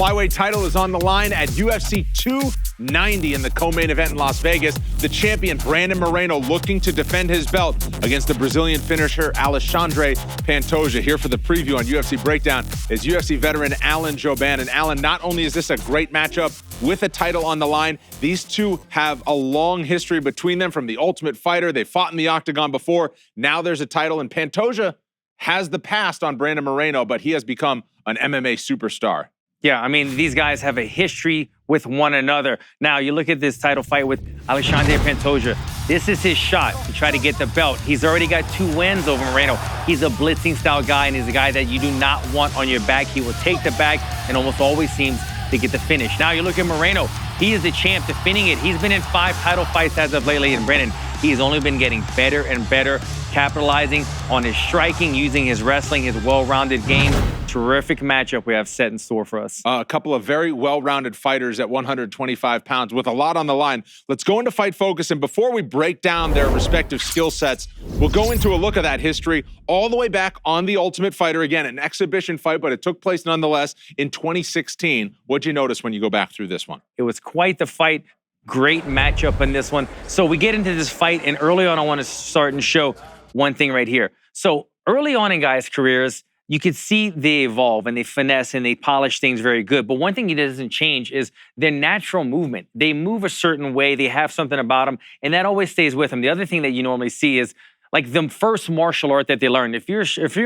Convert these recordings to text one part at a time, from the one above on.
flyweight title is on the line at UFC 290 in the co-main event in Las Vegas. The champion, Brandon Moreno, looking to defend his belt against the Brazilian finisher, Alexandre Pantoja. Here for the preview on UFC Breakdown is UFC veteran Alan Jouban. And Alan, not only is this a great matchup with a title on the line, these two have a long history between them from the Ultimate Fighter. They fought in the octagon before. Now there's a title, and Pantoja has the past on Brandon Moreno, but he has become an MMA superstar. Yeah, I mean, these guys have a history with one another. Now, you look at this title fight with Alexandre Pantoja. This is his shot to try to get the belt. He's already got 2 wins over Moreno. He's a blitzing-style guy, and he's a guy that you do not want on your back. He will take the back and almost always seems to get the finish. Now, you look at Moreno. He is the champ defending it. He's been in 5 title fights as of lately, and Brandon, he has only been getting better and better, capitalizing on his striking, using his wrestling, his well-rounded game. Terrific matchup we have set in store for us. A couple of very well-rounded fighters at 125 pounds with a lot on the line. Let's go into Fight Focus, and before we break down their respective skill sets, we'll go into a look at that history all the way back on The Ultimate Fighter. Again, an exhibition fight, but it took place nonetheless in 2016. What'd you notice when you go back through this one? It was quite the fight. Great matchup in this one. So we get into this fight, and early on, I want to start and show one thing right here. So early on in guys' careers, you could see they evolve and they finesse and they polish things very good. But one thing that doesn't change is their natural movement. They move a certain way. They have something about them, and that always stays with them. The other thing that you normally see is like the first martial art that they learned. If you're a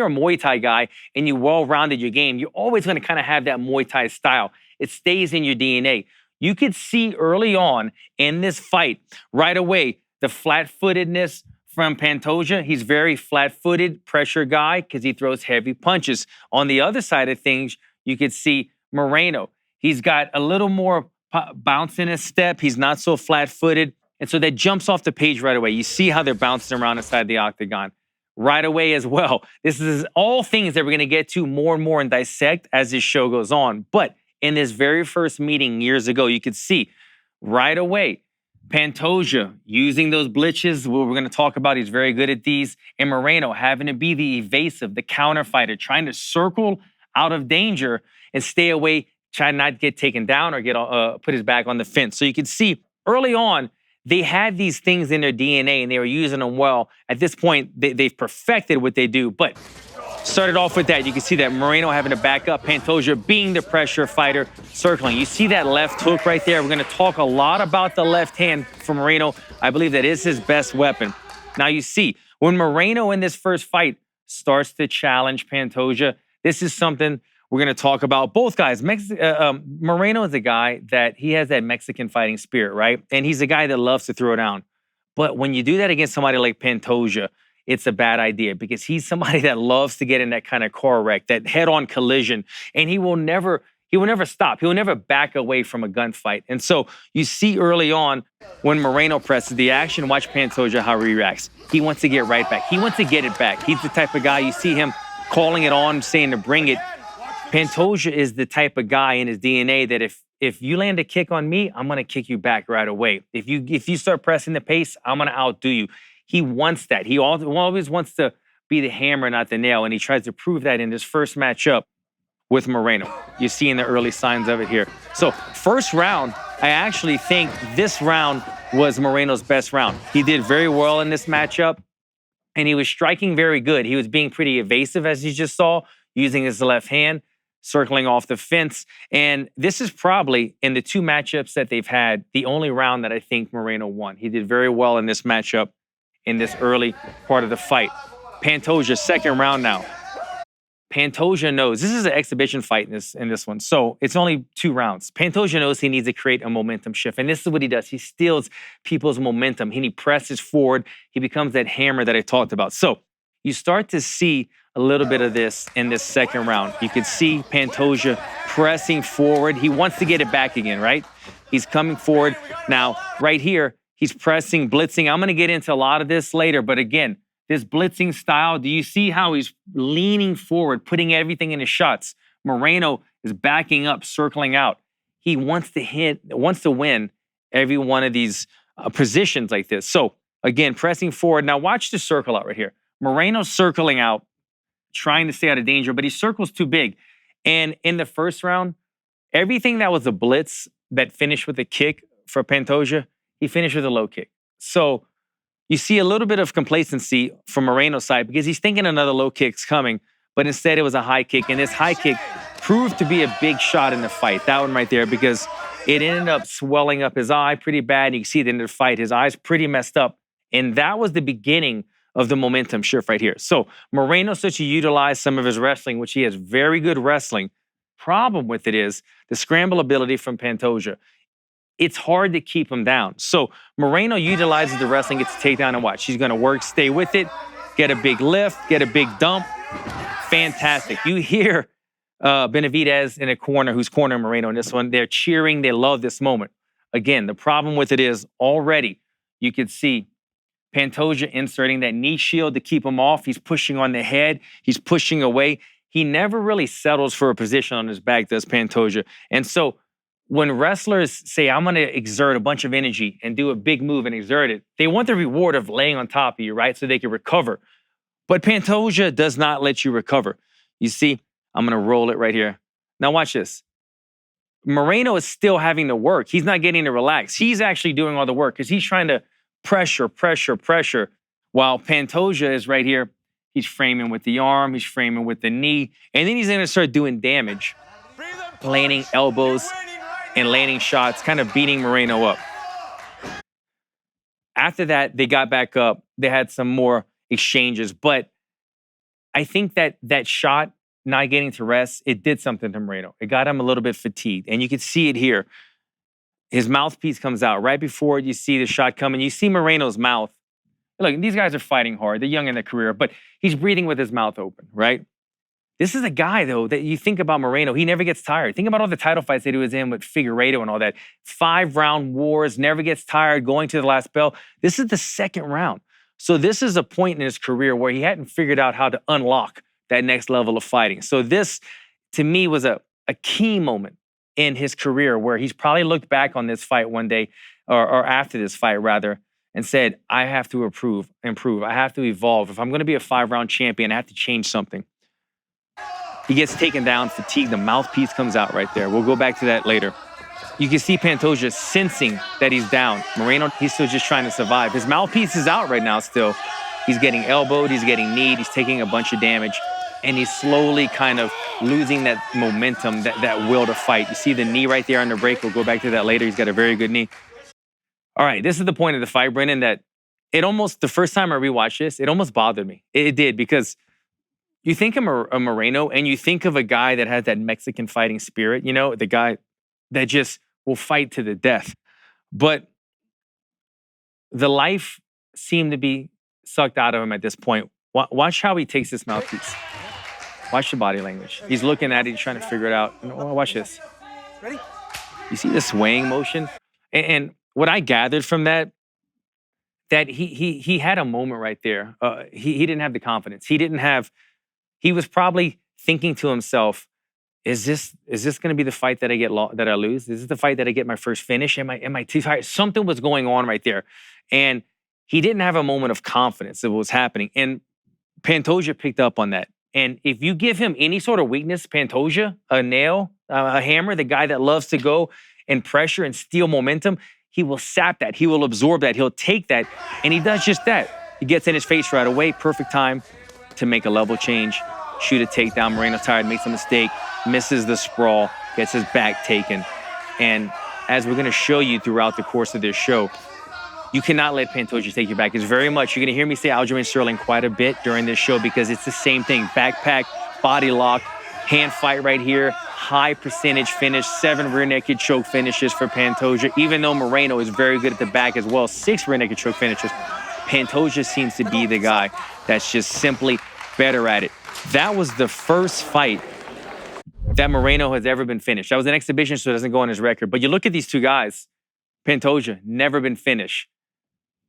Muay Thai guy and you well-rounded your game, you're always going to kind of have that Muay Thai style. It stays in your DNA. You could see early on in this fight, right away, the flat-footedness from Pantoja. He's very flat-footed pressure guy because he throws heavy punches. On the other side of things, you could see Moreno. He's got a little more bounce in his step. He's not so flat-footed. And so that jumps off the page right away. You see how they're bouncing around inside the octagon right away as well. This is all things that we're going to get to more and more and dissect as this show goes on. But in this very first meeting years ago, you could see right away Pantoja using those blitzes, what we're going to talk about. He's very good at these. And Moreno having to be the evasive, the counter fighter, trying to circle out of danger and stay away, try not to get taken down or get put his back on the fence. So you can see early on, they had these things in their DNA and they were using them well. At this point, they've perfected what they do. But started off with that. You can see that Moreno having to back up, Pantoja being the pressure fighter, circling. You see that left hook right there. We're going to talk a lot about the left hand for Moreno. I believe that is his best weapon. Now you see, when Moreno in this first fight starts to challenge Pantoja, this is something we're going to talk about. Both guys, Moreno is a guy that he has that Mexican fighting spirit, right? And he's a guy that loves to throw down. But when you do that against somebody like Pantoja, it's a bad idea because he's somebody that loves to get in that kind of car wreck, that head-on collision, and he will never stop. He will never back away from a gunfight. And so you see early on when Moreno presses the action, watch Pantoja how he reacts. He wants to get right back. He wants to get it back. He's the type of guy, you see him calling it on, saying to bring it. Pantoja is the type of guy in his DNA that if you land a kick on me, I'm going to kick you back right away. If you start pressing the pace, I'm going to outdo you. He wants that. He always wants to be the hammer, not the nail, and he tries to prove that in his first matchup with Moreno. You see in the early signs of it here. So first round, I actually think this round was Moreno's best round. He did very well in this matchup, and he was striking very good. He was being pretty evasive, as you just saw, using his left hand, circling off the fence. And this is probably, in the 2 matchups that they've had, the only round that I think Moreno won. He did very well in this matchup in this early part of the fight. Pantoja, second round now. Pantoja knows, this is an exhibition fight in this one, so it's only 2 rounds. Pantoja knows he needs to create a momentum shift, and this is what he does. He steals people's momentum, and he presses forward. He becomes that hammer that I talked about. So you start to see a little bit of this in this second round. You can see Pantoja pressing forward. He wants to get it back again, right? He's coming forward. Now, right here, he's pressing, blitzing. I'm going to get into a lot of this later, but again, this blitzing style, do you see how he's leaning forward, putting everything in his shots? Moreno is backing up, circling out. He wants to win every one of these positions like this. So again, pressing forward. Now watch the circle out right here. Moreno's circling out, trying to stay out of danger, but he circles too big. And in the first round, Everything that was a blitz that finished with a kick for Pantoja, he finished with a low kick. So you see a little bit of complacency from Moreno's side because he's thinking another low kick's coming, but instead it was a high kick. And this high kick proved to be a big shot in the fight, that one right there, because it ended up swelling up his eye pretty bad. You can see at the end of the fight, his eye's pretty messed up. And that was the beginning of the momentum shift right here. So Moreno starts to utilize some of his wrestling, which he has very good wrestling. Problem with it is the scramble ability from Pantoja. It's hard to keep him down. So Moreno utilizes the wrestling, gets a takedown, and watch. She's going to work, stay with it, get a big lift, get a big dump. Fantastic. You hear Benavidez in a corner, who's cornering Moreno in this one. They're cheering. They love this moment. Again, the problem with it is already you could see Pantoja inserting that knee shield to keep him off. He's pushing on the head. He's pushing away. He never really settles for a position on his back, does Pantoja. And so when wrestlers say, I'm going to exert a bunch of energy and do a big move and exert it, they want the reward of laying on top of you, right? So they can recover. But Pantoja does not let you recover. You see, I'm going to roll it right here. Now watch this. Moreno is still having to work. He's not getting to relax. He's actually doing all the work because he's trying to pressure, while Pantoja is right here. He's framing with the arm. He's framing with the knee. And then he's going to start doing damage, landing elbows and landing shots, kind of beating Moreno up. After that, they got back up. They had some more exchanges. But I think that shot, not getting to rest, it did something to Moreno. It got him a little bit fatigued. And you can see it here. His mouthpiece comes out right before you see the shot coming. You see Moreno's mouth. Look, these guys are fighting hard. They're young in their career, but he's breathing with his mouth open, right? This is a guy, though, that you think about Moreno. He never gets tired. Think about all the title fights that he was in with Figueiredo and all that. 5-round wars, never gets tired, going to the last bell. This is the second round. So this is a point in his career where he hadn't figured out how to unlock that next level of fighting. So this, to me, was a key moment in his career where he's probably looked back on this fight one day, or after this fight, rather, and said, I have to improve. I have to evolve. If I'm going to be a 5-round champion, I have to change something. He gets taken down, fatigued. The mouthpiece comes out right there. We'll go back to that later. You can see Pantoja sensing that he's down. Moreno, he's still just trying to survive. His mouthpiece is out right now still. He's getting elbowed. He's getting kneed. He's taking a bunch of damage. And he's slowly kind of losing that momentum, that will to fight. You see the knee right there on the break. We'll go back to that later. He's got a very good knee. All right, this is the point of the fight, Brendan, that it almost, the first time I rewatched this, it almost bothered me. It did, because you think of a Moreno and you think of a guy that has that Mexican fighting spirit, you know, the guy that just will fight to the death. But the life seemed to be sucked out of him at this point. Watch how he takes this mouthpiece. Watch the body language. He's looking at it, he's trying to figure it out. Watch this. Ready? You see the swaying motion? And what I gathered from that he had a moment right there. He didn't have the confidence. He was probably thinking to himself, is this going to be the fight that I lose? Is this the fight that I get my first finish? Am I too tired? Something was going on right there. And he didn't have a moment of confidence of what was happening. And Pantoja picked up on that. And if you give him any sort of weakness, Pantoja, a nail, a hammer, the guy that loves to go and pressure and steal momentum, he will sap that. He will absorb that. He'll take that. And he does just that. He gets in his face right away. Perfect time to make a level change. Shoot a takedown. Moreno's tired, makes a mistake, misses the sprawl, gets his back taken. And as we're going to show you throughout the course of this show, you cannot let Pantoja take you back. It's very much, you're going to hear me say Aljamain Sterling quite a bit during this show because it's the same thing. Backpack, body lock, hand fight right here, high percentage finish, 7 rear naked choke finishes for Pantoja. Even though Moreno is very good at the back as well, 6 rear naked choke finishes, Pantoja seems to be the guy that's just simply better at it. That was the first fight that Moreno has ever been finished. That was an exhibition, so it doesn't go on his record. But you look at these two guys, Pantoja, never been finished.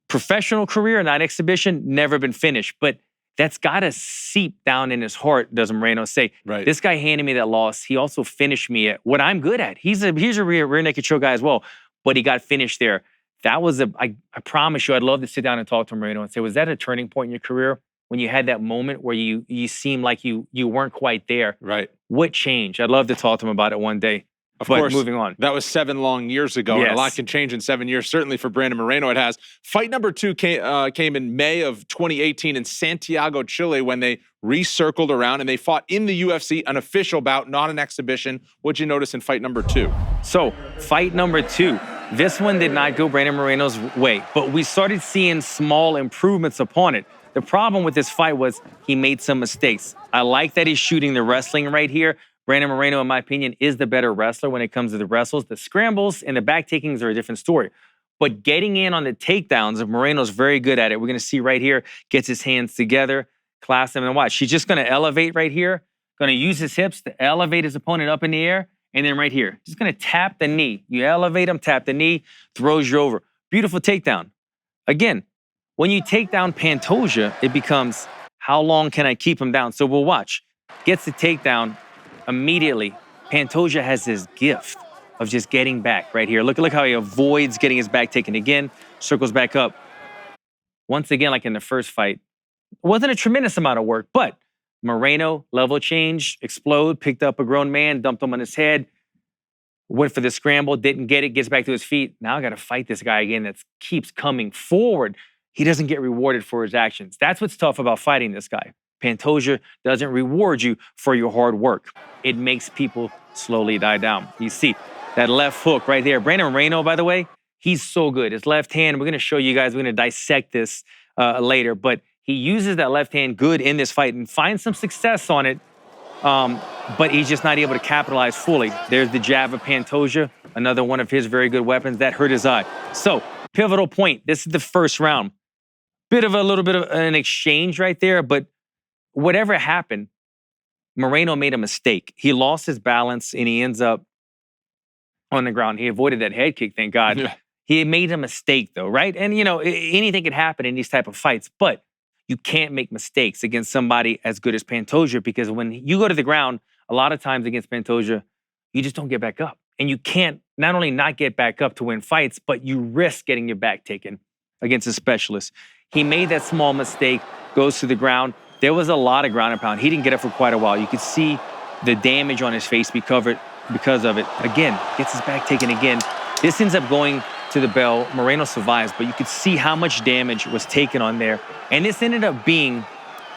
Professional career, not exhibition, never been finished. But that's got to seep down in his heart, does Moreno say. Right. This guy handed me that loss. He also finished me at what I'm good at. He's a rear naked choke guy as well, but he got finished there. That was I promise you, I'd love to sit down and talk to Moreno and say, was that a turning point in your career when you had that moment where you seemed like you weren't quite there? Right. What changed? I'd love to talk to him about it one day. Of but course, moving on. That was 7 long years ago, and a lot can change in 7 years. Certainly for Brandon Moreno, it has. Fight number 2 came in May of 2018 in Santiago, Chile, when they recircled around and they fought in the UFC, an official bout, not an exhibition. What'd you notice in fight number 2? So, fight number 2. This one did not go Brandon Moreno's way, but we started seeing small improvements upon it. The problem with this fight was he made some mistakes. I like that he's shooting the wrestling right here. Brandon Moreno, in my opinion, is the better wrestler when it comes to the wrestles. The scrambles and the back takings are a different story. But getting in on the takedowns, Moreno's very good at it. We're going to see right here, gets his hands together, clasp him, and watch. He's just going to elevate right here, going to use his hips to elevate his opponent up in the air, and then right here, just going to tap the knee. You elevate him, tap the knee, throws you over. Beautiful takedown. Again, when you take down Pantoja, it becomes, how long can I keep him down? So we'll watch. Gets the takedown immediately. Pantoja has this gift of just getting back right here. Look how he avoids getting his back taken again, circles back up. Once again, like in the first fight, it wasn't a tremendous amount of work, but Moreno, level change, explode, picked up a grown man, dumped him on his head, went for the scramble, didn't get it, gets back to his feet. Now I got to fight this guy again that keeps coming forward. He doesn't get rewarded for his actions. That's what's tough about fighting this guy. Pantoja doesn't reward you for your hard work. It makes people slowly die down. You see that left hook right there. Brandon Moreno, by the way, he's so good. His left hand, we're going to show you guys, we're going to dissect this later, but he uses that left hand good in this fight and finds some success on it, but he's just not able to capitalize fully. There's the jab of Pantoja, another one of his very good weapons. That hurt his eye. So, pivotal point. This is the first round. A little bit of an exchange right there, but whatever happened, Moreno made a mistake. He lost his balance and he ends up on the ground. He avoided that head kick, thank God. Yeah. He made a mistake though, right? And anything could happen in these type of fights, but you can't make mistakes against somebody as good as Pantoja, because when you go to the ground, a lot of times against Pantoja, you just don't get back up. And you can't not only not get back up to win fights, but you risk getting your back taken against a specialist. He made that small mistake, goes to the ground. There was a lot of ground and pound. He didn't get up for quite a while. You could see the damage on his face be covered because of it. Again, gets his back taken again. This ends up going to the bell. Moreno survives, but you could see how much damage was taken on there. And this ended up being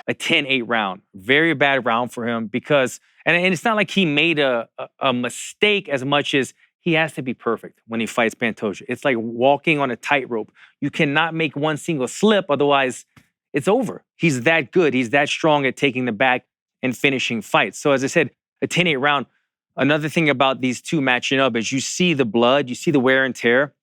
a 10-8 round. Very bad round for him because, and it's not like he made a mistake as much as he has to be perfect when he fights Pantoja. It's like walking on a tightrope. You cannot make one single slip, otherwise it's over. He's that good. He's that strong at taking the back and finishing fights. So as I said, a 10-8 round. Another thing about these two matching up is you see the blood, you see the wear and tear.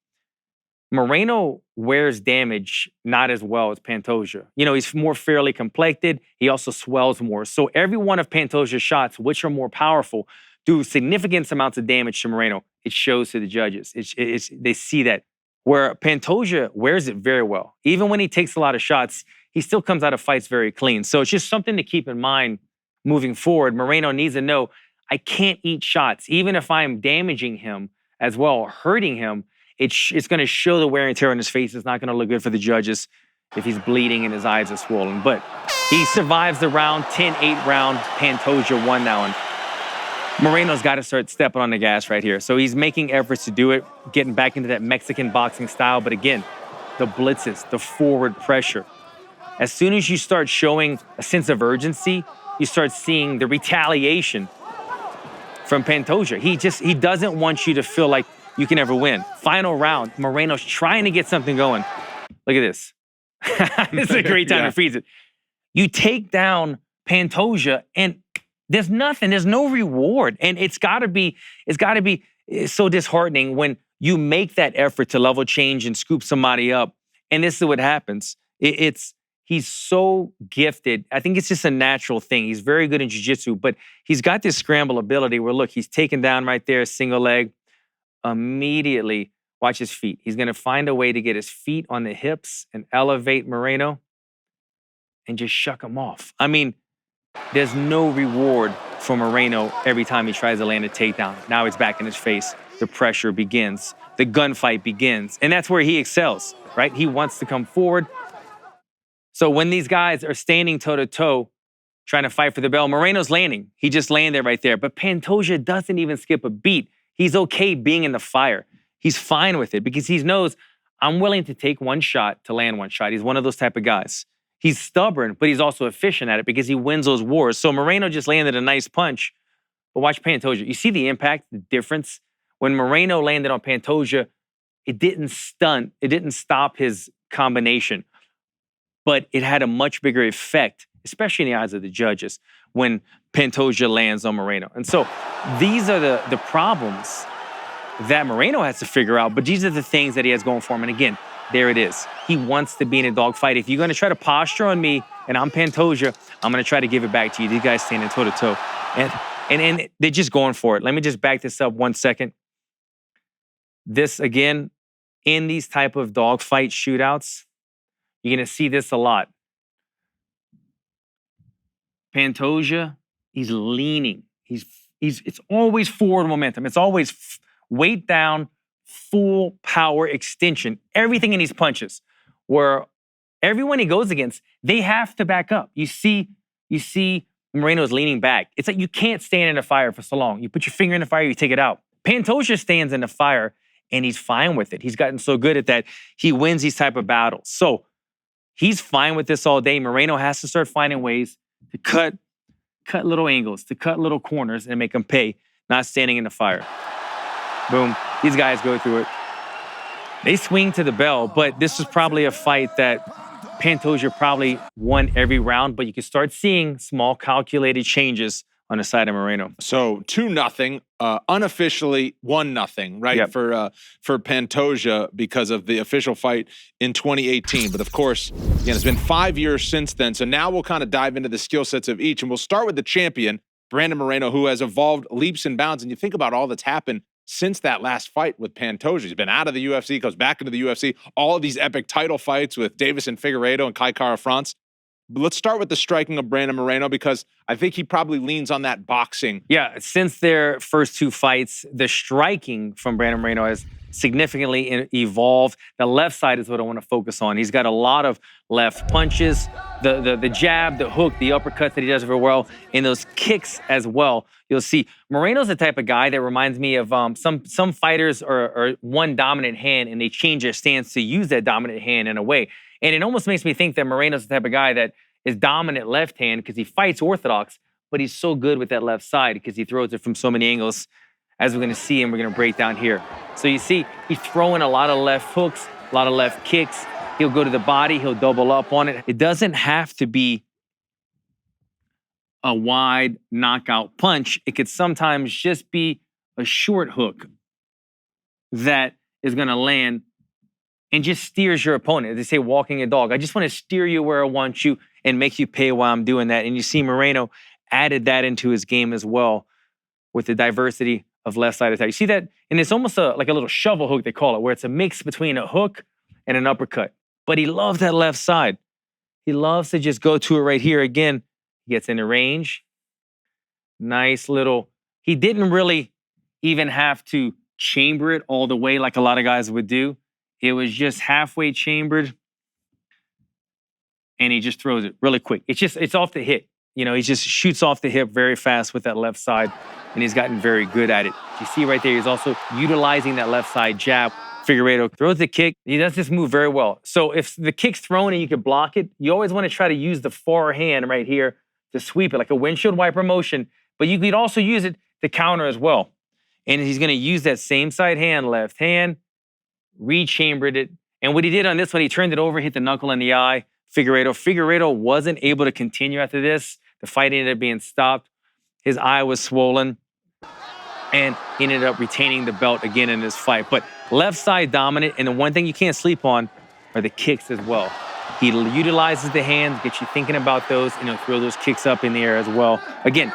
Moreno wears damage not as well as Pantoja. He's more fairly complected. He also swells more. So every one of Pantoja's shots, which are more powerful, do significant amounts of damage to Moreno. It shows to the judges. They see that. Where Pantoja wears it very well. Even when he takes a lot of shots, he still comes out of fights very clean. So it's just something to keep in mind moving forward. Moreno needs to know, I can't eat shots. Even if I'm damaging him as well, or hurting him, it's going to show the wear and tear on his face. It's not going to look good for the judges if he's bleeding and his eyes are swollen. But he survives the round, 10-8 round. Pantoja won that one. Moreno's got to start stepping on the gas right here. So he's making efforts to do it, getting back into that Mexican boxing style. But again, the blitzes, the forward pressure. As soon as you start showing a sense of urgency, you start seeing the retaliation from Pantoja. He doesn't want you to feel like you can ever win. Final round, Moreno's trying to get something going. Look at this. This is a great time to freeze it. You take down Pantoja and there's nothing, there's no reward. And it's gotta be so disheartening when you make that effort to level change and scoop somebody up. And this is what happens. He's so gifted. I think it's just a natural thing. He's very good in jiu-jitsu, but he's got this scramble ability where, look, he's taken down right there, single leg. Immediately, watch his feet. He's going to find a way to get his feet on the hips and elevate Moreno and just shuck him off. I mean, there's no reward for Moreno every time he tries to land a takedown. Now it's back in his face. The pressure begins. The gunfight begins. And that's where he excels, right? He wants to come forward. So when these guys are standing toe-to-toe, trying to fight for the bell, Moreno's landing. He just landed right there. But Pantoja doesn't even skip a beat. He's okay being in the fire. He's fine with it because he knows I'm willing to take one shot to land one shot. He's one of those type of guys. He's stubborn, but he's also efficient at it because he wins those wars. So Moreno just landed a nice punch. But watch Pantoja. You see the impact, the difference? When Moreno landed on Pantoja, it didn't stunt. It didn't stop his combination. But it had a much bigger effect, especially in the eyes of the judges, when Pantoja lands on Moreno. And so these are the problems that Moreno has to figure out, but these are the things that he has going for him. And again, there it is. He wants to be in a dogfight. If you're going to try to posture on me and I'm Pantoja, I'm going to try to give it back to you. These guys standing toe-to-toe. And they're just going for it. Let me just back this up 1 second. This, again, in these type of dogfight shootouts, you're going to see this a lot. Pantoja, he's leaning. It's always forward momentum. It's always weight down, full power extension. Everything in these punches, where everyone he goes against, they have to back up. You see Moreno's leaning back. It's like you can't stand in the fire for so long. You put your finger in the fire, you take it out. Pantoja stands in the fire, and he's fine with it. He's gotten so good at that, he wins these type of battles. So he's fine with this all day. Moreno has to start finding ways to cut little angles, to cut little corners and make them pay, not standing in the fire. Boom. These guys go through it. They swing to the bell, but this is probably a fight that Pantoja probably won every round, but you can start seeing small calculated changes on the side of Moreno. So 2-0, unofficially 1-0, right? Yep. For Pantoja because of the official fight in 2018. But of course, again, it's been 5 years since then. So now we'll kind of dive into the skill sets of each, and we'll start with the champion, Brandon Moreno, who has evolved leaps and bounds. And you think about all that's happened since that last fight with Pantoja. He's been out of the UFC, goes back into the UFC, all of these epic title fights with Davis and Figueiredo and Kai Kara France. But let's start with the striking of Brandon Moreno, because I think he probably leans on that boxing. Yeah, since their first two fights, the striking from Brandon Moreno has significantly evolved. The left side is what I want to focus on. He's got a lot of left punches, the jab, the hook, the uppercut that he does very well, and those kicks as well. You'll see Moreno's the type of guy that reminds me of some fighters are one dominant hand, and they change their stance to use that dominant hand in a way. And it almost makes me think that Moreno's the type of guy that is dominant left hand because he fights orthodox, but he's so good with that left side because he throws it from so many angles, as we're going to see and we're going to break down here. So you see, he's throwing a lot of left hooks, a lot of left kicks. He'll go to the body. He'll double up on it. It doesn't have to be a wide knockout punch. It could sometimes just be a short hook that is going to land and just steers your opponent. They say walking a dog. I just want to steer you where I want you and make you pay while I'm doing that. And you see Moreno added that into his game as well with the diversity of left side attack. You see that? And it's almost like a little shovel hook, they call it, where it's a mix between a hook and an uppercut. But he loves that left side. He loves to just go to it right here. Again, he gets in the range. Nice little, he didn't really even have to chamber it all the way like a lot of guys would do. It was just halfway chambered, and he just throws it really quick. It's off the hip. You know, he just shoots off the hip very fast with that left side, and he's gotten very good at it. You see right there, he's also utilizing that left side jab. Figueiredo throws the kick. He does this move very well. So if the kick's thrown and you can block it, you always want to try to use the forehand right here to sweep it, like a windshield wiper motion, but you could also use it to counter as well. And he's going to use that same side hand, left hand, rechambered it. And what he did on this one, he turned it over, hit the knuckle in the eye. Figueiredo wasn't able to continue after this. The fight ended up being stopped. His eye was swollen, and he ended up retaining the belt again in this fight. But left side dominant, and the one thing you can't sleep on are the kicks as well. He utilizes the hands, gets you thinking about those, and he'll throw those kicks up in the air as well. Again,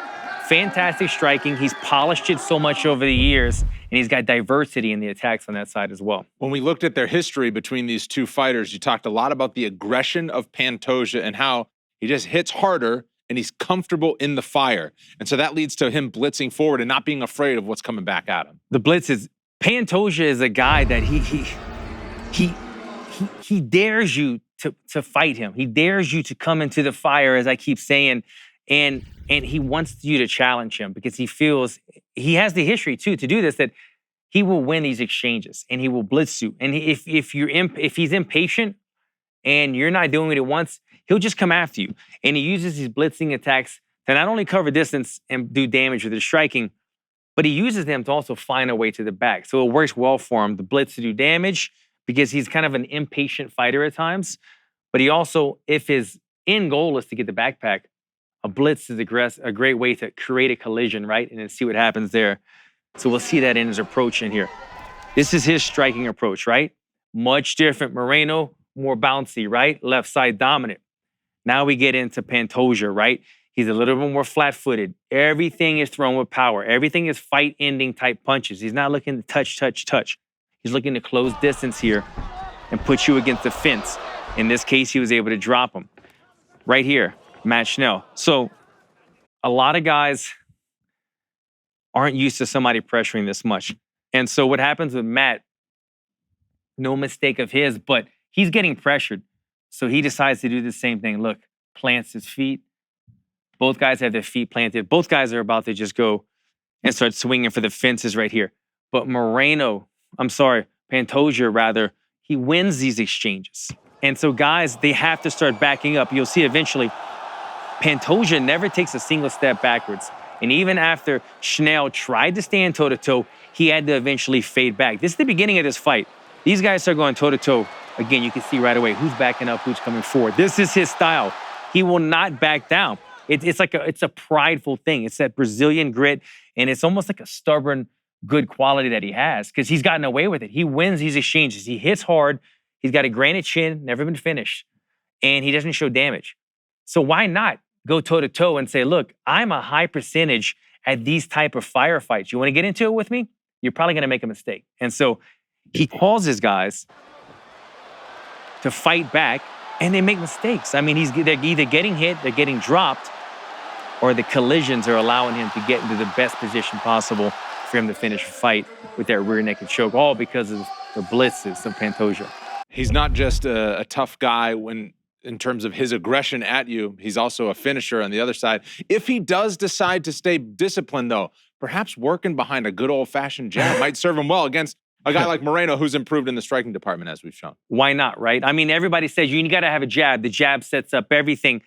fantastic striking. He's polished it so much over the years, and he's got diversity in the attacks on that side as well. When we looked at their history between these two fighters, you talked a lot about the aggression of Pantoja and how he just hits harder and he's comfortable in the fire. And so that leads to him blitzing forward and not being afraid of what's coming back at him. The blitz is, Pantoja is a guy that he dares you to fight him. He dares you to come into the fire, as I keep saying, and he wants you to challenge him because he feels, he has the history too to do this, that he will win these exchanges and he will blitz you. And if he's impatient and you're not doing what he wants, he'll just come after you. And he uses these blitzing attacks to not only cover distance and do damage with his striking, but he uses them to also find a way to the back. So it works well for him, the blitz to do damage, because he's kind of an impatient fighter at times. But he also, if his end goal is to get the backpack, a blitz is a great way to create a collision, right? And then see what happens there. So we'll see that in his approach in here. This is his striking approach, right? Much different. Moreno, more bouncy, right? Left side dominant. Now we get into Pantoja, right? He's a little bit more flat-footed. Everything is thrown with power. Everything is fight-ending type punches. He's not looking to touch. He's looking to close distance here and put you against the fence. In this case, he was able to drop him. Right here, Matt Schnell. So a lot of guys aren't used to somebody pressuring this much. And so what happens with Matt, no mistake of his, but he's getting pressured. So he decides to do the same thing. Look, plants his feet. Both guys have their feet planted. Both guys are about to just go and start swinging for the fences right here. But Pantoja rather, he wins these exchanges. And so guys, they have to start backing up. You'll see eventually, Pantoja never takes a single step backwards. And even after Schnell tried to stand toe-to-toe, he had to eventually fade back. This is the beginning of this fight. These guys start going toe-to-toe. Again, you can see right away who's backing up, who's coming forward. This is his style. He will not back down. It's a prideful thing. It's that Brazilian grit, and it's almost like a stubborn, good quality that he has because he's gotten away with it. He wins these exchanges. He hits hard. He's got a granite chin, never been finished, and he doesn't show damage. So why not go toe-to-toe and say, look, I'm a high percentage at these type of firefights. You want to get into it with me? You're probably going to make a mistake. And so he calls his guys to fight back, and they make mistakes. I mean, they're either getting hit, they're getting dropped, or the collisions are allowing him to get into the best position possible for him to finish a fight with that rear naked choke, all because of the blitzes of Pantoja. He's not just a tough guy in terms of his aggression at you. He's also a finisher on the other side. If he does decide to stay disciplined, though, perhaps working behind a good old-fashioned jab might serve him well against a guy like Moreno, who's improved in the striking department, as we've shown. Why not, right? I mean, everybody says you got to have a jab. The jab sets up everything.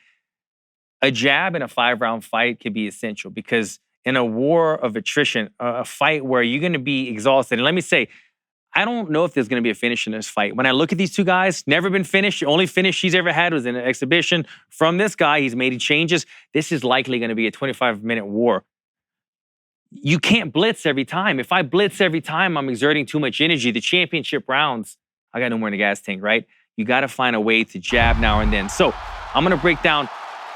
A jab in a 5-round fight can be essential because in a war of attrition, a fight where you're going to be exhausted. And let me say, I don't know if there's going to be a finish in this fight. When I look at these two guys, never been finished. The only finish he's ever had was in an exhibition from this guy. He's made changes. This is likely going to be a 25-minute war. You can't blitz every time. If I blitz every time, I'm exerting too much energy. The championship rounds, I got no more in the gas tank, right? You got to find a way to jab now and then. So I'm going to break down.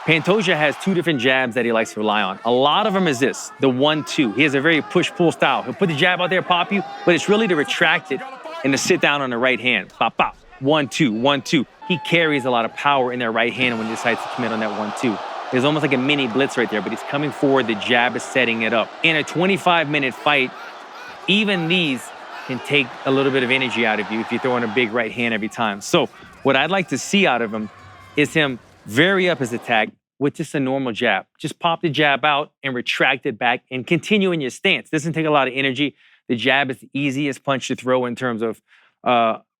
Pantoja has two different jabs that he likes to rely on. A lot of them is this, the 1-2. He has a very push-pull style. He'll put the jab out there, pop you, but it's really to retract it and to sit down on the right hand. Pop, pop, 1-2, 1-2. He carries a lot of power in that right hand when he decides to commit on that 1-2. It's almost like a mini blitz right there, but he's coming forward. The jab is setting it up. In a 25-minute fight, even these can take a little bit of energy out of you if you throw in a big right hand every time. So what I'd like to see out of him is him vary up his attack with just a normal jab. Just pop the jab out and retract it back and continue in your stance. Doesn't take a lot of energy. The jab is the easiest punch to throw in terms of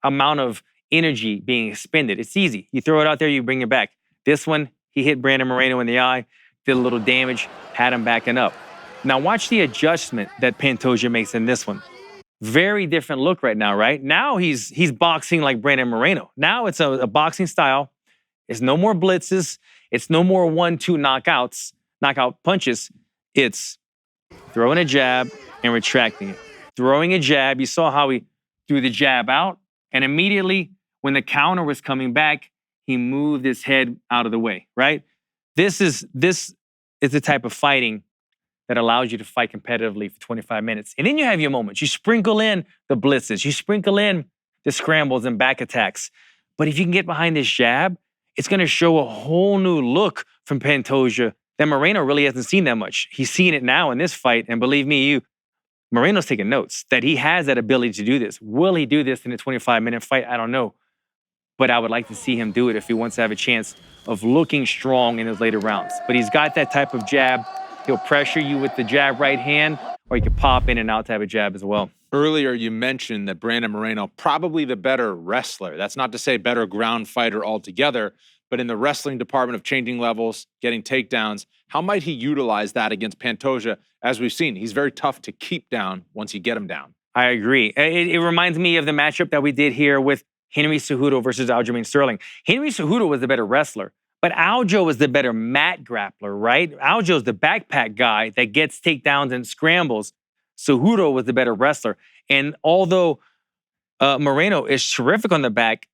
amount of energy being expended. It's easy. You throw it out there, you bring it back. This one, he hit Brandon Moreno in the eye, did a little damage, had him backing up. Now watch the adjustment that Pantoja makes in this one. Very different look right now, right? Now he's boxing like Brandon Moreno. Now it's a boxing style. It's no more blitzes. It's no more 1-2 knockout punches. It's throwing a jab and retracting it. Throwing a jab, you saw how he threw the jab out, and immediately when the counter was coming back, he moved his head out of the way, right? This is the type of fighting that allows you to fight competitively for 25 minutes. And then you have your moments. You sprinkle in the blitzes. You sprinkle in the scrambles and back attacks. But if you can get behind this jab, it's going to show a whole new look from Pantoja that Moreno really hasn't seen that much. He's seen it now in this fight, and believe me, Moreno's taking notes that he has that ability to do this. Will he do this in a 25-minute fight? I don't know. But I would like to see him do it if he wants to have a chance of looking strong in his later rounds. But he's got that type of jab. He'll pressure you with the jab right hand, or he can pop in and out to have a jab as well. Earlier, you mentioned that Brandon Moreno, probably the better wrestler. That's not to say better ground fighter altogether, but in the wrestling department of changing levels, getting takedowns, how might he utilize that against Pantoja? As we've seen, he's very tough to keep down once you get him down. I agree. It reminds me of the matchup that we did here with Henry Cejudo versus Aljamain Sterling. Henry Cejudo was the better wrestler, but Aljo was the better mat grappler, right? Aljo's the backpack guy that gets takedowns and scrambles. Cejudo was the better wrestler. And although Moreno is terrific on the back,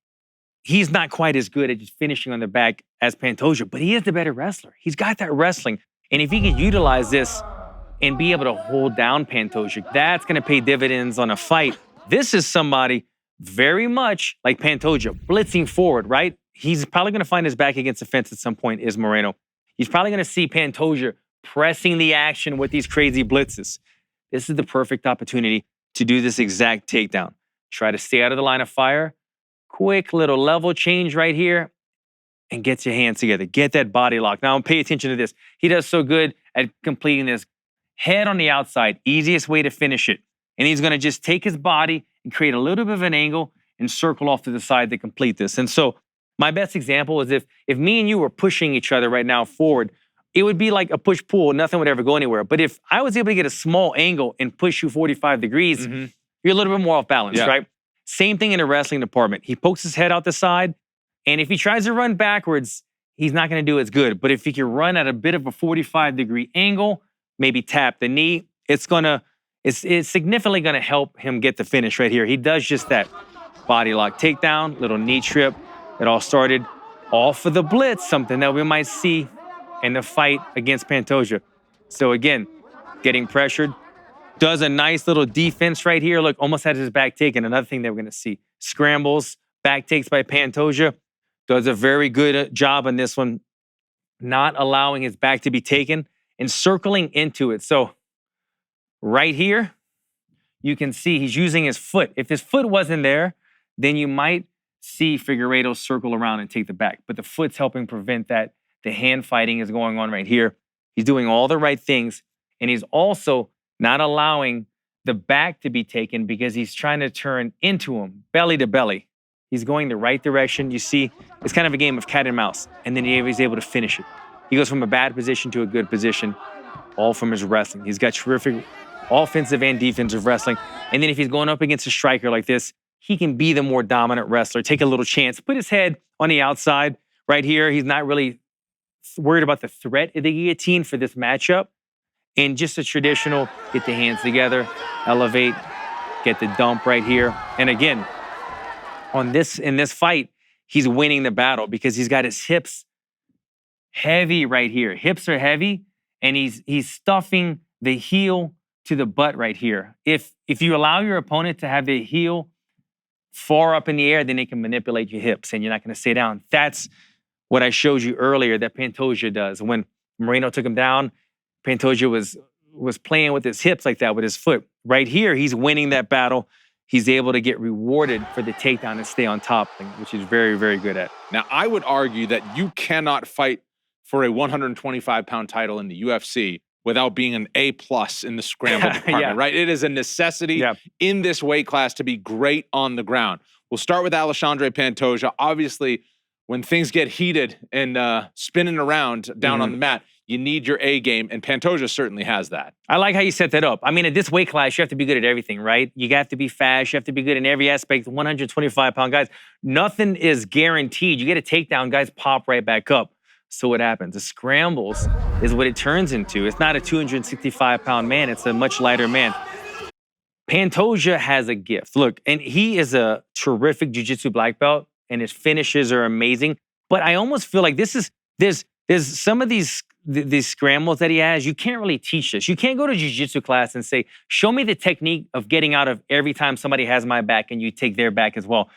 he's not quite as good at just finishing on the back as Pantoja, but he is the better wrestler. He's got that wrestling. And if he could utilize this and be able to hold down Pantoja, that's going to pay dividends on a fight. This is somebody very much like Pantoja, blitzing forward, right? He's probably going to find his back against the fence at some point, is Moreno. He's probably going to see Pantoja pressing the action with these crazy blitzes. This is the perfect opportunity to do this exact takedown. Try to stay out of the line of fire. Quick little level change right here and get your hands together. Get that body lock. Now, pay attention to this. He does so good at completing this. Head on the outside, easiest way to finish it. And he's going to just take his body and create a little bit of an angle and circle off to the side to complete this. And so my best example is if me and you were pushing each other right now forward, it would be like a push-pull. Nothing would ever go anywhere. But if I was able to get a small angle and push you 45 degrees, you're a little bit more off balance, right? Same thing in the wrestling department. He pokes his head out the side, and if he tries to run backwards, he's not going to do as good. But if he can run at a bit of a 45-degree angle, maybe tap the knee, it's significantly going to help him get the finish right here. He does just that. Body lock takedown, little knee trip. It all started off of the blitz, something that we might see in the fight against Pantoja. So again, getting pressured. Does a nice little defense right here. Look, almost had his back taken. Another thing that we're going to see. Scrambles, back takes by Pantoja. Does a very good job on this one, not allowing his back to be taken and circling into it. So right here, you can see he's using his foot. If his foot wasn't there, then you might see Figueiredo circle around and take the back. But the foot's helping prevent that. The hand fighting is going on right here. He's doing all the right things. And he's also not allowing the back to be taken because he's trying to turn into him, belly to belly. He's going the right direction. You see, it's kind of a game of cat and mouse. And then he's able to finish it. He goes from a bad position to a good position, all from his wrestling. He's got terrific offensive and defensive wrestling. And then if he's going up against a striker like this, he can be the more dominant wrestler, take a little chance, put his head on the outside right here. He's not really worried about the threat of the guillotine for this matchup. And just a traditional, get the hands together, elevate, get the dump right here. And again, in this fight, he's winning the battle because he's got his hips heavy right here. Hips are heavy, and he's stuffing the heel to the butt right here. If you allow your opponent to have the heel far up in the air, then they can manipulate your hips, and you're not going to stay down. That's what I showed you earlier that Pantoja does. When Moreno took him down, Pantoja was playing with his hips like that with his foot. Right here, he's winning that battle. He's able to get rewarded for the takedown and stay on top, which he's very, very good at. Now, I would argue that you cannot fight for a 125-pound title in the UFC without being an A+ in the scramble department, right? It is a necessity in this weight class to be great on the ground. We'll start with Alexandre Pantoja. Obviously, when things get heated and spinning around down on the mat, you need your A game, and Pantoja certainly has that. I like how you set that up. I mean, at this weight class, you have to be good at everything, right? You have to be fast. You have to be good in every aspect. 125-pound guys, nothing is guaranteed. You get a takedown, guys pop right back up. So what happens? The scrambles is what it turns into. It's not a 265-pound man. It's a much lighter man. Pantoja has a gift. Look, and he is a terrific jiu-jitsu black belt, and his finishes are amazing. But I almost feel like there's some of these scrambles that he has, you can't really teach this. You can't go to jiu-jitsu class and say, show me the technique of getting out of every time somebody has my back and you take their back as well.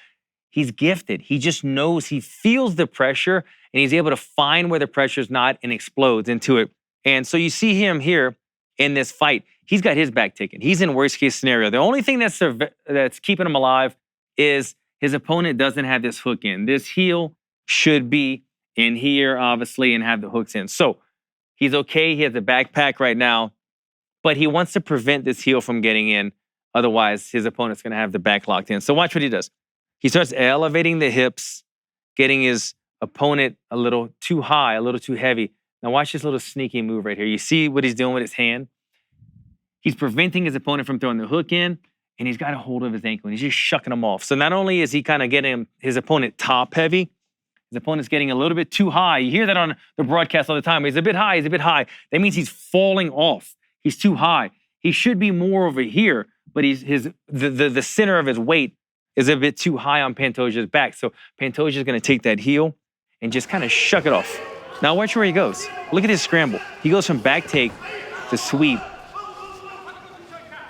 He's gifted. He just knows, he feels the pressure, and he's able to find where the pressure's not and explodes into it. And so you see him here in this fight. He's got his back taken. He's in worst case scenario. The only thing that's keeping him alive is his opponent doesn't have this hook in. This heel should be in here, obviously, and have the hooks in. So he's okay. He has a backpack right now, but he wants to prevent this heel from getting in Otherwise, his opponent's going to have the back locked in. So watch what he does. He starts elevating the hips, getting his opponent a little too high, a little too heavy. Now watch this little sneaky move right here. You see what he's doing with his hand? He's preventing his opponent from throwing the hook in, and he's got a hold of his ankle, and he's just shucking him off. So not only is he kind of getting his opponent top heavy, his opponent's getting a little bit too high. You hear that on the broadcast all the time. He's a bit high, he's a bit high. That means he's falling off. He's too high. He should be more over here, but the center of his weight is a bit too high on Pantoja's back. So Pantoja's going to take that heel and just kind of shuck it off. Now watch where he goes. Look at his scramble. He goes from back take to sweep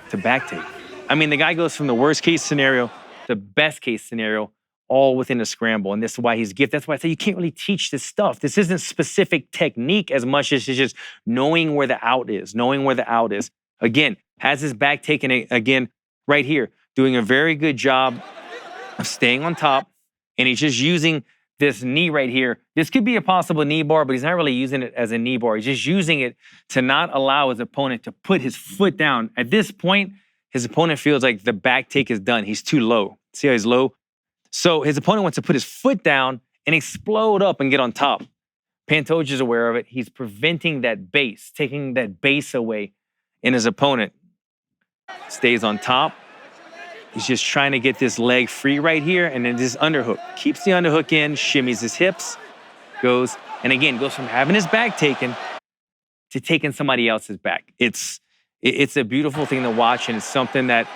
to back take. I mean, the guy goes from the worst case scenario to best case scenario, all within a scramble. And this is why he's gifted. That's why I say you can't really teach this stuff. This isn't specific technique as much as it's just knowing where the out is, knowing where the out is. Again, has his back taken again right here, doing a very good job of staying on top. And he's just using this knee right here. This could be a possible knee bar, but he's not really using it as a knee bar. He's just using it to not allow his opponent to put his foot down. At this point, his opponent feels like the back take is done. He's too low. See how he's low? So his opponent wants to put his foot down and explode up and get on top. Pantoja's aware of it. He's preventing that base, taking that base away in his opponent. Stays on top. He's just trying to get this leg free right here, and then this underhook. Keeps the underhook in, shimmies his hips, goes from having his back taken to taking somebody else's back. It's a beautiful thing to watch, and it's something that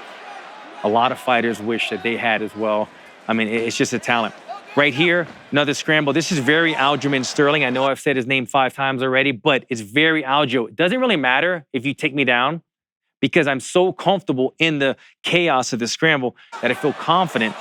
a lot of fighters wish that they had as well. I mean, it's just a talent. Right here, another scramble. This is very Aljamain Sterling. I know I've said his name 5 times already, but it's very Aljo. It doesn't really matter if you take me down, because I'm so comfortable in the chaos of the scramble that I feel confident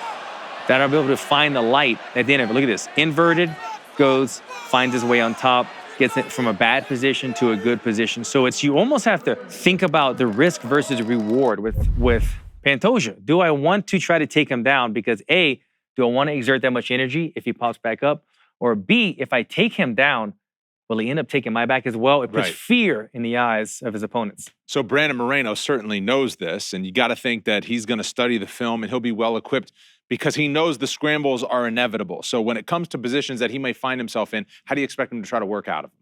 that I'll be able to find the light at the end of it. Look at this. Inverted, goes, finds his way on top, gets it from a bad position to a good position. So you almost have to think about the risk versus reward with Pantoja. Do I want to try to take him down because A, do I want to exert that much energy if he pops back up? Or B, if I take him down, will he end up taking my back as well? It puts fear in the eyes of his opponents. So Brandon Moreno certainly knows this, and you got to think that he's going to study the film and he'll be well equipped because he knows the scrambles are inevitable. So when it comes to positions that he may find himself in, how do you expect him to try to work out of them?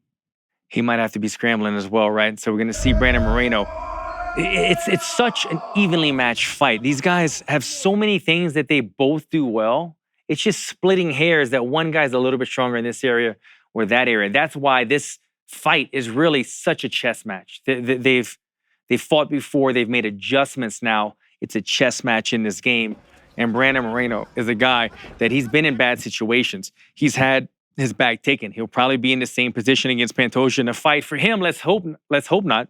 He might have to be scrambling as well, right? So we're going to see Brandon Moreno. It's such an evenly matched fight. These guys have so many things that they both do well. It's just splitting hairs that one guy's a little bit stronger in this area or that area. That's why this fight is really such a chess match. They've fought before. They've made adjustments now. It's a chess match in this game. And Brandon Moreno is a guy that he's been in bad situations. He's had his back taken. He'll probably be in the same position against Pantoja in a fight. For him, let's hope not.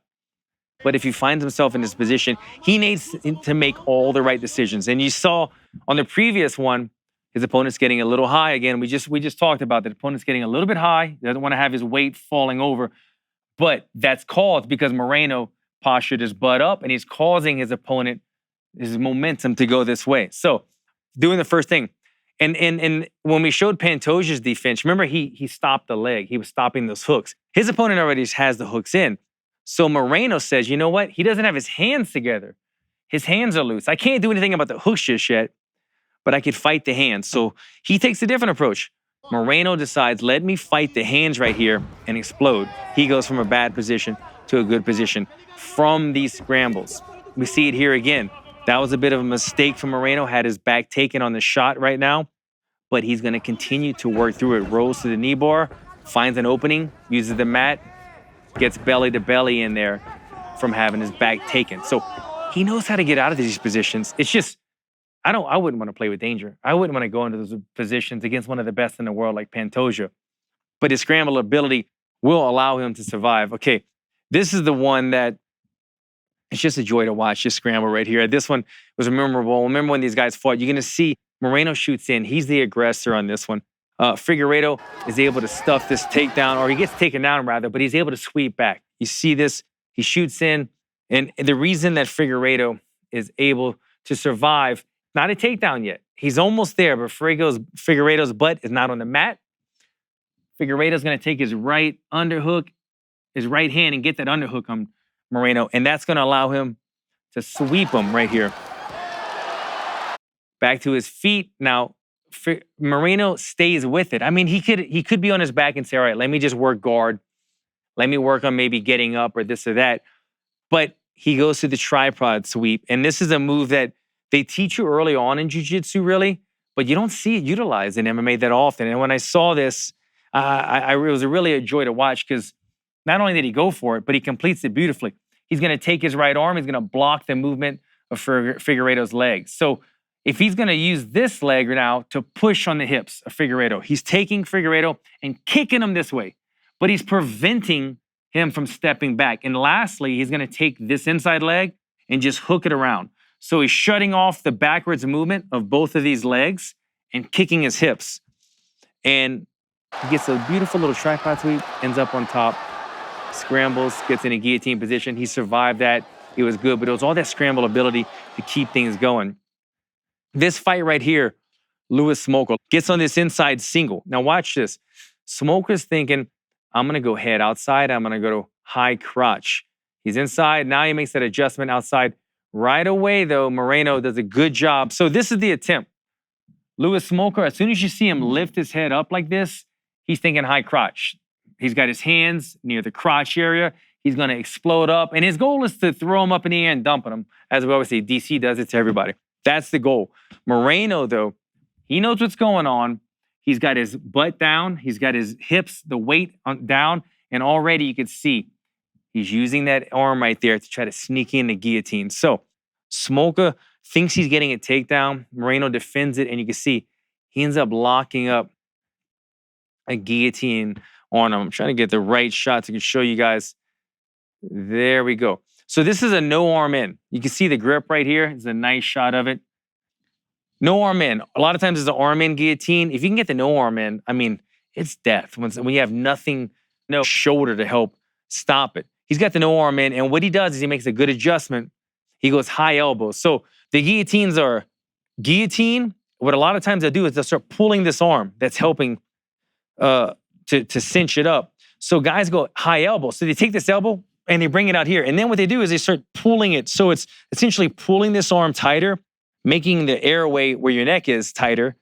But if he finds himself in this position, he needs to make all the right decisions. And you saw on the previous one, his opponent's getting a little high again. We just talked about that. Opponent's getting a little bit high. He doesn't want to have his weight falling over. But that's caused because Moreno postured his butt up and he's causing his opponent, his momentum to go this way. So doing the first thing. And when we showed Pantoja's defense, remember he stopped the leg. He was stopping those hooks. His opponent already has the hooks in. So Moreno says, you know what? He doesn't have his hands together. His hands are loose. I can't do anything about the hooks just yet, but I could fight the hands. So he takes a different approach. Moreno decides, let me fight the hands right here and explode. He goes from a bad position to a good position from these scrambles. We see it here again. That was a bit of a mistake for Moreno, had his back taken on the shot right now, but he's going to continue to work through it. Rolls to the knee bar, finds an opening, uses the mat, gets belly to belly in there from having his back taken. So he knows how to get out of these positions. It's just, I wouldn't want to play with danger. I wouldn't want to go into those positions against one of the best in the world like Pantoja. But his scramble ability will allow him to survive. Okay, this is the one that it's just a joy to watch, this scramble right here. This one was memorable. Remember when these guys fought, you're going to see Moreno shoots in. He's the aggressor on this one. Figueiredo is able to stuff this takedown, or he gets taken down rather, but he's able to sweep back. You see this, he shoots in, and the reason that Figueiredo is able to survive, not a takedown yet. He's almost there, but Figueiredo's butt is not on the mat. Figueiredo's going to take his right underhook, his right hand, and get that underhook on Moreno, and that's going to allow him to sweep him right here. Back to his feet. Now, Moreno stays with it. I mean, he could be on his back and say, all right, let me just work guard. Let me work on maybe getting up or this or that. But he goes to the tripod sweep. And this is a move that they teach you early on in jiu-jitsu, really, but you don't see it utilized in MMA that often. And when I saw this, it was really a joy to watch because not only did he go for it, but he completes it beautifully. He's going to take his right arm. He's going to block the movement of Figueiredo's legs. So if he's going to use this leg now to push on the hips of Figueiredo, he's taking Figueiredo and kicking him this way, but he's preventing him from stepping back. And lastly, he's going to take this inside leg and just hook it around. So he's shutting off the backwards movement of both of these legs and kicking his hips. And he gets a beautiful little tripod sweep, ends up on top, scrambles, gets in a guillotine position. He survived that. It was good, but it was all that scramble ability to keep things going. This fight right here, Louis Smolka gets on this inside single. Now watch this. Smolka's thinking, I'm going to go head outside. I'm going to go to high crotch. He's inside. Now he makes that adjustment outside. Right away, though, Moreno does a good job. So this is the attempt. Louis Smolka, as soon as you see him lift his head up like this, he's thinking high crotch. He's got his hands near the crotch area. He's going to explode up. And his goal is to throw him up in the air and dump him. As we always say, DC does it to everybody. That's the goal. Moreno, though, he knows what's going on. He's got his butt down. He's got his hips, the weight down. And already you can see he's using that arm right there to try to sneak in the guillotine. So Smolka thinks he's getting a takedown. Moreno defends it. And you can see he ends up locking up a guillotine on him. I'm trying to get the right shot so I can show you guys. There we go. So this is a no arm in. You can see the grip right here. It's a nice shot of it. No arm in. A lot of times it's an arm in guillotine. If you can get the no arm in, I mean, it's death. When you have nothing, no shoulder to help stop it. He's got the no arm in, and what he does is he makes a good adjustment. He goes high elbow. So the guillotines are guillotine. What a lot of times they do is they'll start pulling this arm that's helping to cinch it up. So guys go high elbow. So they take this elbow and they bring it out here. And then what they do is they start pulling it. So it's essentially pulling this arm tighter, making the airway where your neck is tighter.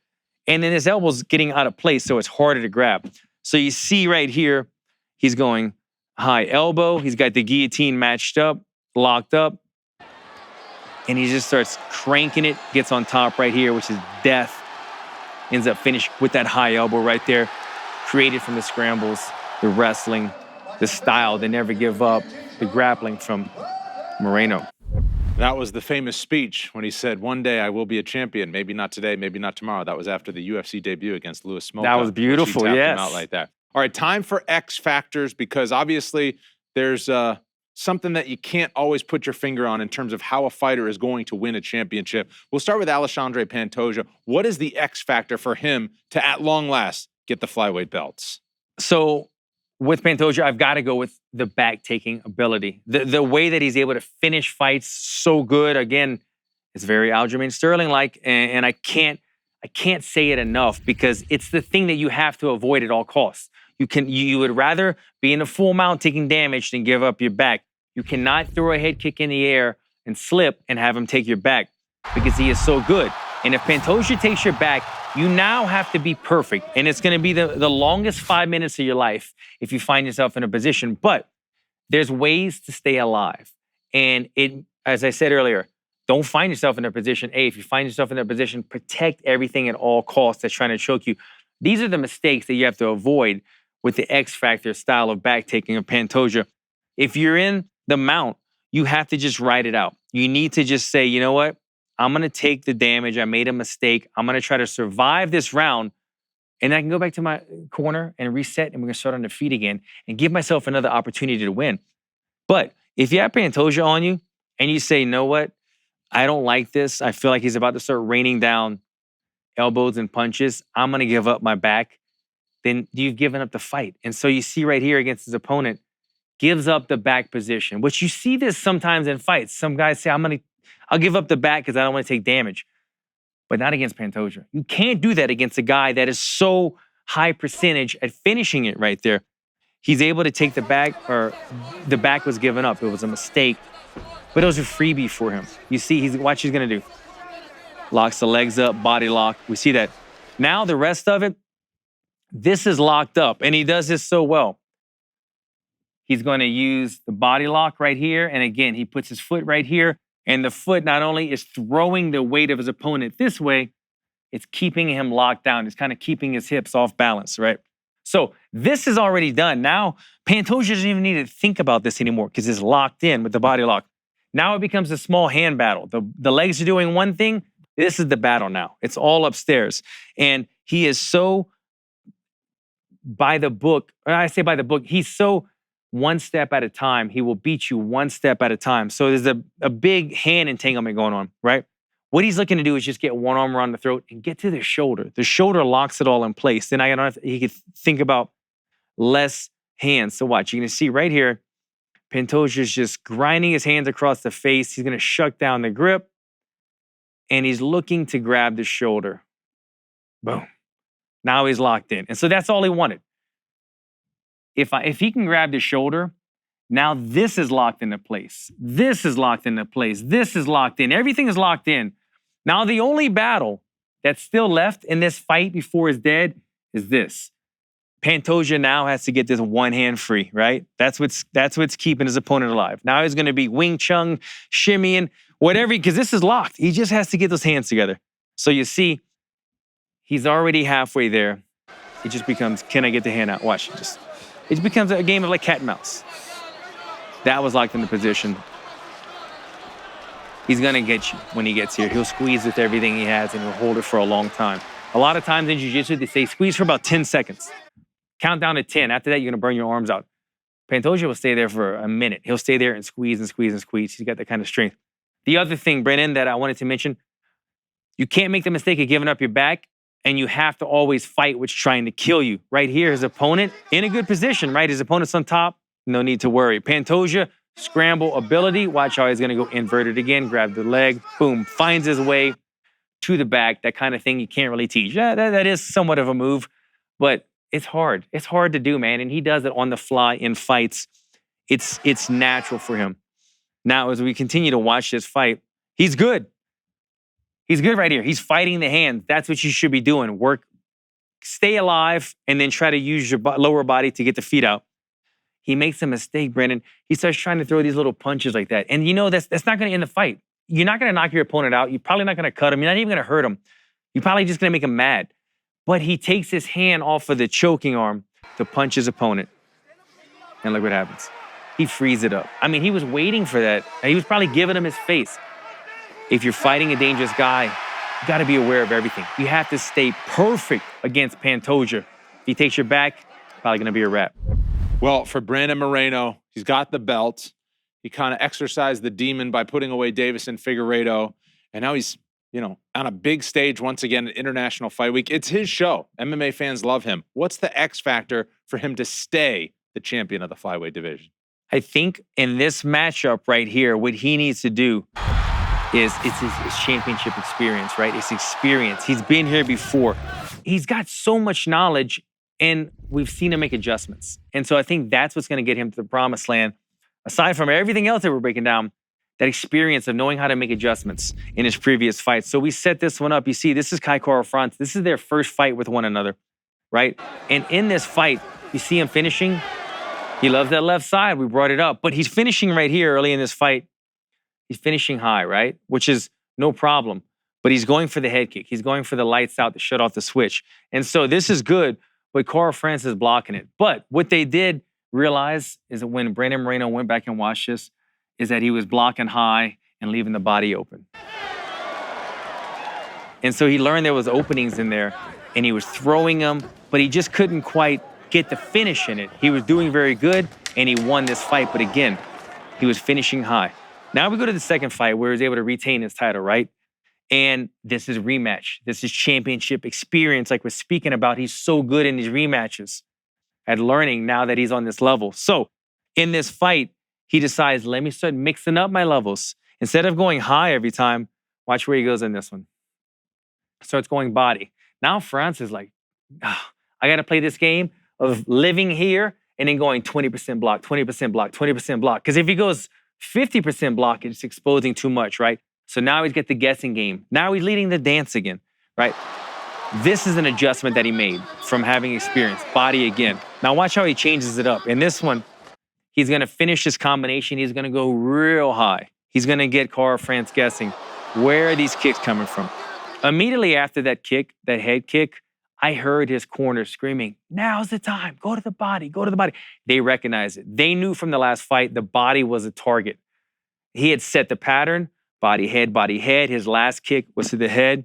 And then his elbow's getting out of place, so it's harder to grab. So you see right here, he's going high elbow. He's got the guillotine matched up, locked up. And he just starts cranking it, gets on top right here, which is death. Ends up finished with that high elbow right there, created from the scrambles, the wrestling, the style, the never give up, the grappling from Moreno. That was the famous speech when he said, one day I will be a champion. Maybe not today, maybe not tomorrow. That was after the UFC debut against Louis Smolka. That was beautiful, he tapped yes. him out like that. All right, time for X factors, because obviously there's something that you can't always put your finger on in terms of how a fighter is going to win a championship. We'll start with Alexandre Pantoja. What is the X factor for him to, at long last, get the flyweight belts? So with Pantoja, I've got to go with the back-taking ability. The way that he's able to finish fights so good. Again, it's very Aljamain Sterling-like, and I can't say it enough because it's the thing that you have to avoid at all costs. You would rather be in a full mount taking damage than give up your back. You cannot throw a head kick in the air and slip and have him take your back because he is so good. And if Pantoja takes your back, you now have to be perfect. And it's going to be the longest 5 minutes of your life if you find yourself in a position. But there's ways to stay alive. And as I said earlier, don't find yourself in a position. If you find yourself in that position, protect everything at all costs that's trying to choke you. These are the mistakes that you have to avoid with the X Factor style of back-taking of Pantoja. If you're in the mount, you have to just ride it out. You need to just say, you know what? I'm going to take the damage. I made a mistake. I'm going to try to survive this round. And I can go back to my corner and reset, and we're going to start on the feet again and give myself another opportunity to win. But if you have Pantoja on you and you say, you know what? I don't like this. I feel like he's about to start raining down elbows and punches. I'm going to give up my back. Then you've given up the fight. And so you see right here against his opponent, gives up the back position, which you see this sometimes in fights. Some guys say, I'll give up the back because I don't want to take damage. But not against Pantoja. You can't do that against a guy that is so high percentage at finishing it right there. He's able to take the back, or the back was given up. It was a mistake. But those are freebie for him. You see, watch he's gonna do. Locks the legs up, body lock. We see that. Now the rest of it, this is locked up, and he does this so well. He's going to use the body lock right here, and again, he puts his foot right here, and the foot not only is throwing the weight of his opponent this way, it's keeping him locked down. It's kind of keeping his hips off balance, right? So this is already done. Now, Pantoja doesn't even need to think about this anymore because it's locked in with the body lock. Now it becomes a small hand battle. The legs are doing one thing. This is the battle now. It's all upstairs. And he is so by the book, or I say by the book, he's so one step at a time. He will beat you one step at a time. So there's a big hand entanglement going on, right? What he's looking to do is just get one arm around the throat and get to the shoulder. The shoulder locks it all in place. Then he could think about less hands. So watch, you're going to see right here, Pantoja's just grinding his hands across the face. He's going to shut down the grip. And he's looking to grab the shoulder. Boom. Now he's locked in. And so that's all he wanted. If he can grab the shoulder, now this is locked into place. This is locked into place. This is locked in. Everything is locked in. Now the only battle that's still left in this fight before it's dead is this. Pantoja now has to get this one hand free, right? That's what's keeping his opponent alive. Now he's going to be Wing Chun, shimmying, whatever, because this is locked. He just has to get those hands together. So you see, he's already halfway there. It just becomes, can I get the hand out? Watch, it becomes a game of like cat and mouse. That was locked into position. He's going to get you when he gets here. He'll squeeze with everything he has and he'll hold it for a long time. A lot of times in jiu-jitsu, they say squeeze for about 10 seconds. Count down to 10. After that, you're going to burn your arms out. Pantoja will stay there for a minute. He'll stay there and squeeze and squeeze and squeeze. He's got that kind of strength. The other thing, Brandon, that I wanted to mention, you can't make the mistake of giving up your back, and you have to always fight what's trying to kill you. Right here, his opponent in a good position, right? His opponent's on top, no need to worry. Pantoja, scramble ability. Watch how he's going to go inverted again, grab the leg, boom, finds his way to the back. That kind of thing you can't really teach. Yeah, that is somewhat of a move, but it's hard. It's hard to do, man, and he does it on the fly in fights. It's natural for him. Now, as we continue to watch this fight, he's good. He's good right here. He's fighting the hands. That's what you should be doing. Work, stay alive, and then try to use your lower body to get the feet out. He makes a mistake, Brandon. He starts trying to throw these little punches like that. And you know that's not going to end the fight. You're not going to knock your opponent out. You're probably not going to cut him. You're not even going to hurt him. You're probably just going to make him mad. But he takes his hand off of the choking arm to punch his opponent. And look what happens. He frees it up. I mean, he was waiting for that. He was probably giving him his face. If you're fighting a dangerous guy, you got to be aware of everything. You have to stay perfect against Pantoja. If he takes your back, probably going to be a wrap. Well, for Brandon Moreno, he's got the belt. He kind of exercised the demon by putting away Davis and Figueiredo. And now he's, on a big stage once again at International Fight Week. It's his show. MMA fans love him. What's the X factor for him to stay the champion of the flyweight division? I think in this matchup right here, what he needs to do is it's his championship experience, right? It's experience. He's been here before. He's got so much knowledge, and we've seen him make adjustments. And so I think that's what's going to get him to the promised land. Aside from everything else that we're breaking down, that experience of knowing how to make adjustments in his previous fights. So we set this one up. You see, this is Kai Kara-France. This is their first fight with one another, right? And in this fight, you see him finishing. He loves that left side. We brought it up. But he's finishing right here early in this fight. He's finishing high, right? Which is no problem. But he's going for the head kick. He's going for the lights out to shut off the switch. And so this is good, but Kara-France is blocking it. But what they did realize is that when Brandon Moreno went back and watched this, is that he was blocking high and leaving the body open. And so he learned there was openings in there, and he was throwing them, but he just couldn't quite get the finish in it. He was doing very good, and he won this fight. But again, he was finishing high. Now we go to the second fight where he was able to retain his title, right? And this is rematch. This is championship experience like we're speaking about. He's so good in these rematches at learning now that he's on this level. So in this fight, he decides, let me start mixing up my levels. Instead of going high every time, watch where he goes in this one. Starts going body. Now France is like, I got to play this game of living here and then going 20% block, 20% block, 20% block. Because if he goes 50% blockage is exposing too much, right? So now he's got the guessing game. Now he's leading the dance again, right? This is an adjustment that he made from having experience. Body again. Now watch how he changes it up. In this one, he's going to finish his combination. He's going to go real high. He's going to get Kara-France guessing. Where are these kicks coming from? Immediately after that kick, that head kick, I heard his corner screaming, now's the time. Go to the body. Go to the body. They recognized it. They knew from the last fight the body was a target. He had set the pattern. Body, head, body, head. His last kick was to the head.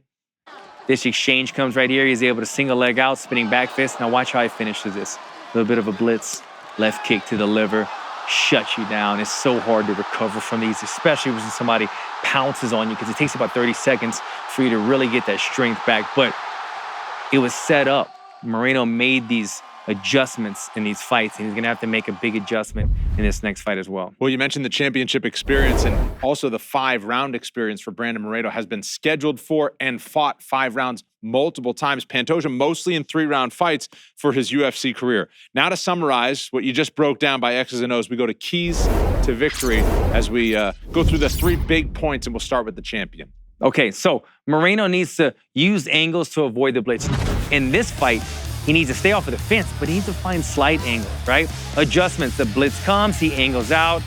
This exchange comes right here. He's able to single leg out, spinning back fist. Now watch how he finishes this. A little bit of a blitz. Left kick to the liver. Shuts you down. It's so hard to recover from these, especially when somebody pounces on you, because it takes about 30 seconds for you to really get that strength back. But it was set up. Moreno made these adjustments in these fights, and he's going to have to make a big adjustment in this next fight as well. Well, you mentioned the championship experience, and also the 5-round experience for Brandon Moreno has been scheduled for and fought 5 rounds multiple times. Pantoja mostly in 3-round fights for his UFC career. Now to summarize what you just broke down by X's and O's, we go to keys to victory as we go through the 3 big points, and we'll start with the champion. Okay, so Moreno needs to use angles to avoid the blitz. In this fight, he needs to stay off of the fence, but he needs to find slight angles, right? Adjustments. The blitz comes, he angles out,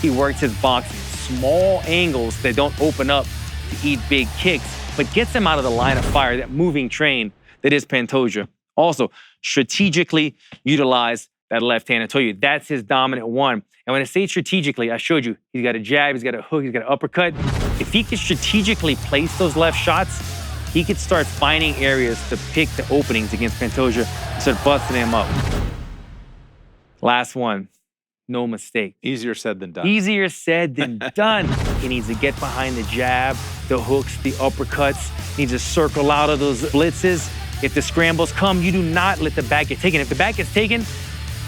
he works his boxing. Small angles that don't open up to eat big kicks, but gets him out of the line of fire, that moving train that is Pantoja. Also, strategically utilize that left hand. I told you, that's his dominant one. And when I say strategically, I showed you, he's got a jab, he's got a hook, he's got an uppercut. If he can strategically place those left shots, he could start finding areas to pick the openings against Pantoja and start busting him up. Last one, no mistake. Easier said than done. Easier said than done. He needs to get behind the jab, the hooks, the uppercuts. He needs to circle out of those blitzes. If the scrambles come, you do not let the back get taken. If the back gets taken,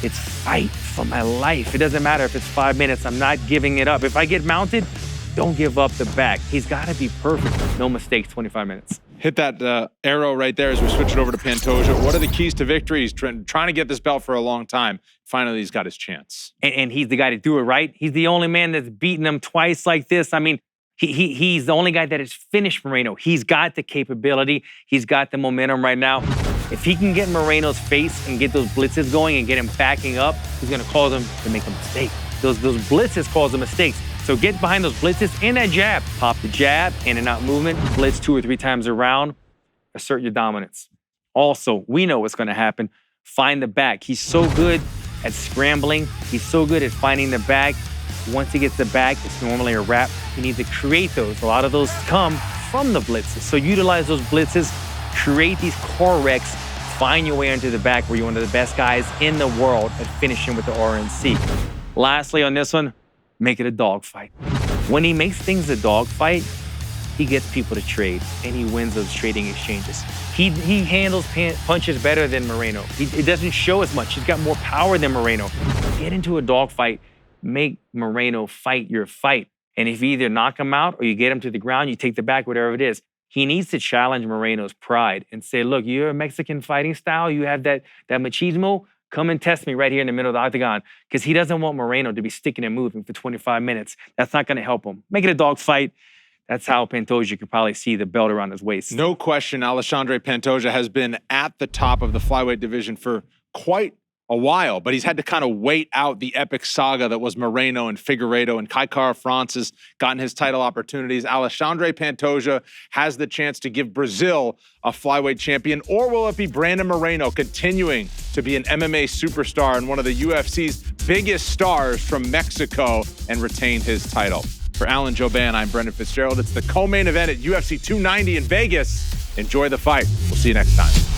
it's fight for my life. It doesn't matter if it's 5 minutes. I'm not giving it up. If I get mounted, don't give up the back. He's got to be perfect. No mistakes, 25 minutes. Hit that arrow right there as we switch it over to Pantoja. What are the keys to victory? He's trying to get this belt for a long time. Finally, he's got his chance. And he's the guy to do it, right? He's the only man that's beaten him twice like this. I mean, he's the only guy that has finished Moreno. He's got the capability. He's got the momentum right now. If he can get Moreno's face and get those blitzes going and get him backing up, he's going to cause him to make a mistake. Those blitzes cause him mistakes. So get behind those blitzes and that jab. Pop the jab, in and out movement, blitz 2 or 3 times around, assert your dominance. Also, we know what's going to happen. Find the back. He's so good at scrambling. He's so good at finding the back. Once he gets the back, it's normally a wrap. You need to create those. A lot of those come from the blitzes. So utilize those blitzes, create these core wrecks, find your way into the back where you're one of the best guys in the world at finishing with the RNC. Lastly on this one, make it a dogfight. When he makes things a dogfight, he gets people to trade, and he wins those trading exchanges. He handles punches better than Moreno. It doesn't show as much. He's got more power than Moreno. Get into a dogfight, make Moreno fight your fight. And if you either knock him out or you get him to the ground, you take the back, whatever it is. He needs to challenge Moreno's pride and say, look, you're a Mexican fighting style. You have that machismo. Come and test me right here in the middle of the octagon, because he doesn't want Moreno to be sticking and moving for 25 minutes. That's not going to help him. Make it a dogfight. That's how Pantoja could probably see the belt around his waist. No question, Alexandre Pantoja has been at the top of the flyweight division for quite a while, but he's had to kind of wait out the epic saga that was Moreno and Figueiredo, and Kara-France has gotten his title opportunities. Alexandre Pantoja has the chance to give Brazil a flyweight champion, or will it be Brandon Moreno continuing to be an MMA superstar and one of the UFC's biggest stars from Mexico and retain his title? For Alan Jouban, I'm Brendan Fitzgerald. It's the co-main event at UFC 290 in Vegas. Enjoy the fight. We'll see you next time.